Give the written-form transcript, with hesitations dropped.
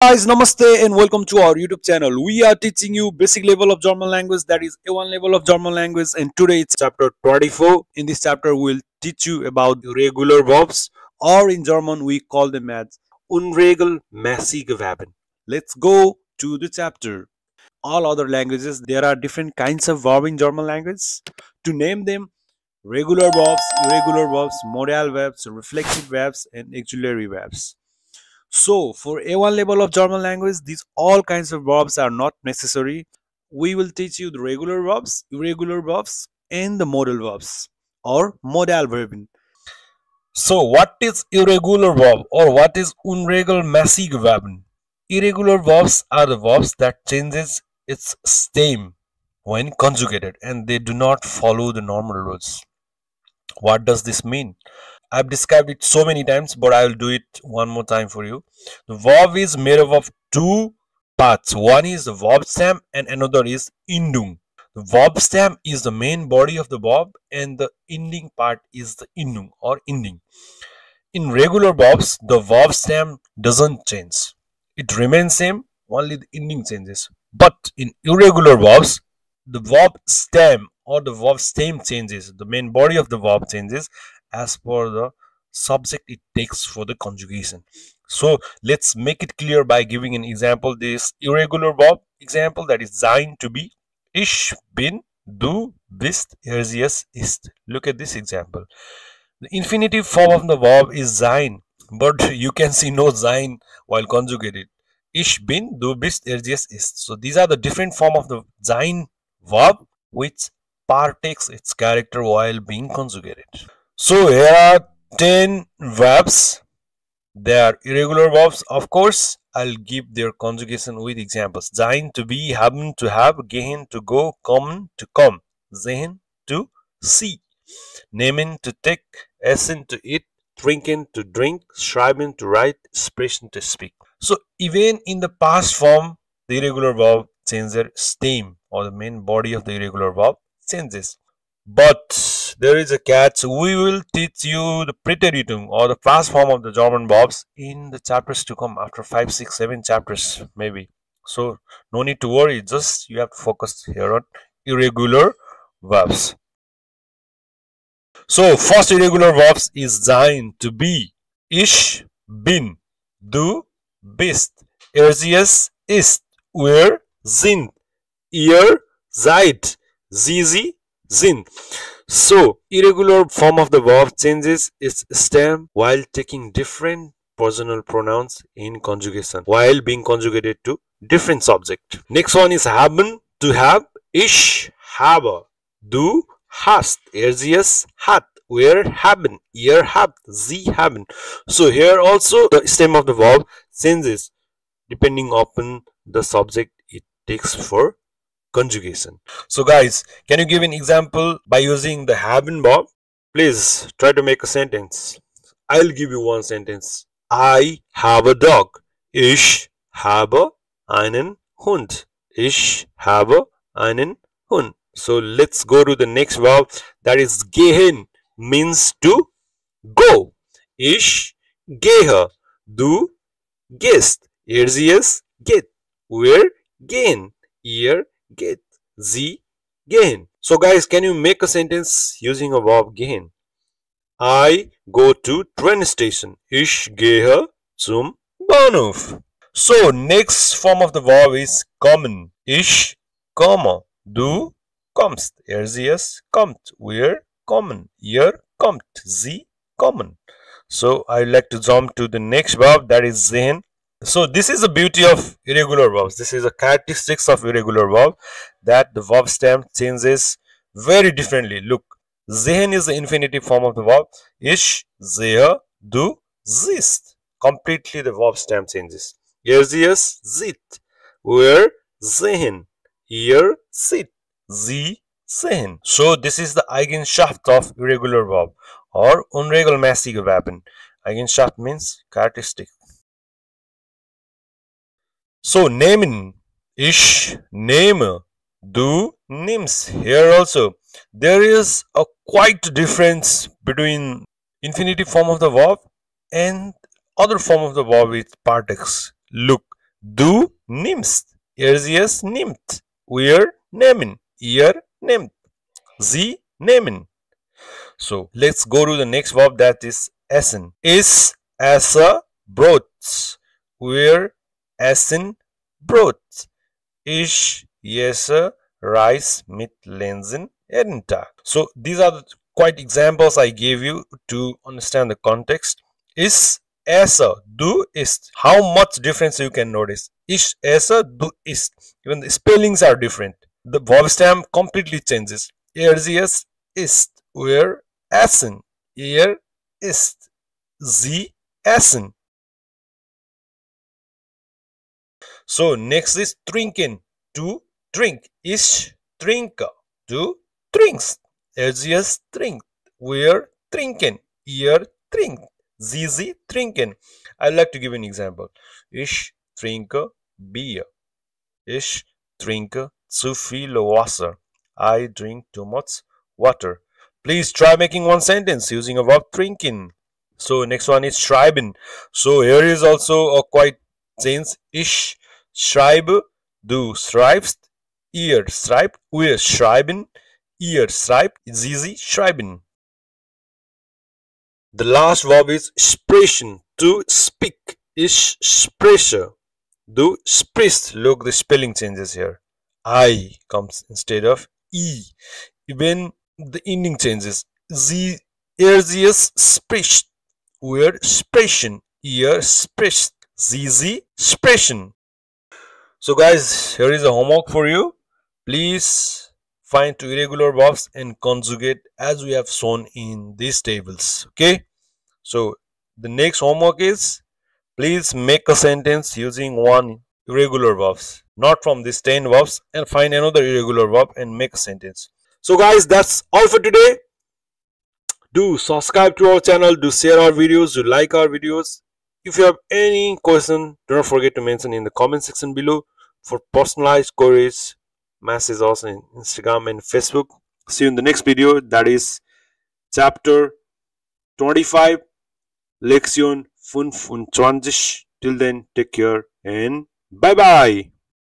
Guys, namaste and welcome to our YouTube channel. We are teaching you basic level of German language, that is A1 level of German language, and today it's chapter 24. In this chapter we'll teach you about regular verbs, or in German we call them as Unregelmäßige Verben. Let's go to the chapter. All other languages, there are different kinds of verb in German language. To name them: regular verbs, irregular verbs, modal verbs, reflexive verbs, and auxiliary verbs. So for A1 level of German language, these all kinds of verbs are not necessary. We will teach you the regular verbs, irregular verbs, and the modal verbs or modal verben. So what is irregular verb or what is unregelmäßige Verben? Irregular verbs are the verbs that changes its stem when conjugated and they do not follow the normal rules. What does this mean? I've described it so many times, but I will do it one more time for you. The verb is made up of two parts. One is the verb stem and another is endung. The verb stem is the main body of the verb and the ending part is the endung or ending. In regular verbs, the verb stem doesn't change. It remains same, only the ending changes. But in irregular verbs, the verb stem or the verb stem changes. The main body of the verb changes as per the subject it takes for the conjugation. So let's make it clear by giving an example. This irregular verb example, that is sein, to be. Ich bin, du bist, er, sie, es ist. Look at this example. The infinitive form of the verb is sein, but you can see no sein while conjugated. Ich bin, du bist, er, sie, es ist. So these are the different form of the sein verb which partakes its character while being conjugated. So here are 10 verbs. They are irregular verbs. Of course, I'll give their conjugation with examples. Sein, to be, haben, to have, gehen, to go, kommen, to come, sehen, to see, nehmen, to take, essen, to eat, trinken, to drink, schreiben, to write, sprechen, to speak. So even in the past form, the irregular verb changes their stem or the main body of the irregular verb changes. But there is a catch. We will teach you the Präteritum or the past form of the German verbs in the chapters to come, after 5, 6, 7 chapters maybe. So no need to worry, just you have to focus here on irregular verbs. So first irregular verbs is sein, to be. Ich bin, du bist, er, sie, es ist, wir sind, ihr seid, sie sind. So irregular form of the verb changes its stem while taking different personal pronouns in conjugation while being conjugated to different subject. Next one is haben, to have. Ich habe, du hast, er, sie, es hat, wir haben, ihr habt, sie haben. So here also the stem of the verb changes depending upon the subject it takes for conjugation. So guys, can you give an example by using the haben verb? Please try to make a sentence. I'll give you one sentence. I have a dog. Ich habe einen Hund. Ich habe einen Hund. So let's go to the next verb, that is gehen, means to go. Ich gehe, du gehst, er, sie, es geht, wir gehen, ihr geht, sie gehen. So guys, can you make a sentence using a verb gehen? I go to train station. Ich gehe zum Bahnhof. So next form of the verb is kommen. Ich komme, du kommst, er, sie, es kommt, wir kommen, ihr kommt, sie kommen. So I like to jump to the next verb, that is sehen. So this is the beauty of irregular verbs. This is a characteristics of irregular verb, that the verb stem changes very differently. Look, sehen is the infinitive form of the verb. Ich sehe, du siehst. Completely the verb stem changes. Er, sie, es sieht, wir sehen, ihr seht, sie sehen. So this is the Eigenschaft of irregular verb or unregelmäßige Verben. Eigenschaft means characteristic. So nehmen, ich nehme, du nimmst. Here also there is a quite difference between infinitive form of the verb and other form of the verb with partakes. Look, Du nimmst. Sie nimmt. Wir nehmen. Ihr nehmt. Sie nehmen. So let's go to the next verb, that is essen. Ist, esse, Brot. Wir essen Brot. Ich esse Reis mit Linsen jeden Tag. So these are the quite examples I gave you to understand the context. Ist, esse, du isst. How much difference you can notice. Ich esse, du isst. Even the spellings are different. The verb stem completely changes. Sie isst. Wir essen. Ihr isst. Sie essen. So next is trinken. To drink. Ich trinke. Du trinkst. Sie trinkt. Wir trinken. Ihr trinkt. Sie trinken. I'd like to give an example. Ich trinke Bier. Ich trinke zu viel Wasser. I drink too much water. Please try making one sentence using a verb trinken. So next one is schreiben. So here is also a quite change. Ich schreibe, du schreibst, ihr schreibt, wir schreiben, ihr schreibt, sie schreiben. The last verb is sprechen, to speak. Ich spreche. Du sprichst. Look, the spelling changes here. I comes instead of E. Even the ending changes. Sie spricht. Wir sprechen. Ihr spricht. Sie sprechen. So guys, here is a homework for you. Please find two irregular verbs and conjugate as we have shown in these tables. Okay. So the next homework is, please make a sentence using one irregular verbs, not from these 10 verbs, and find another irregular verb and make a sentence. So guys, that's all for today. Do subscribe to our channel, do share our videos, do like our videos. If you have any question, do not forget to mention in the comment section below. For personalized queries, message us on Instagram and Facebook. See you in the next video, that is chapter 25, Lektion 25. Till then, take care and bye bye.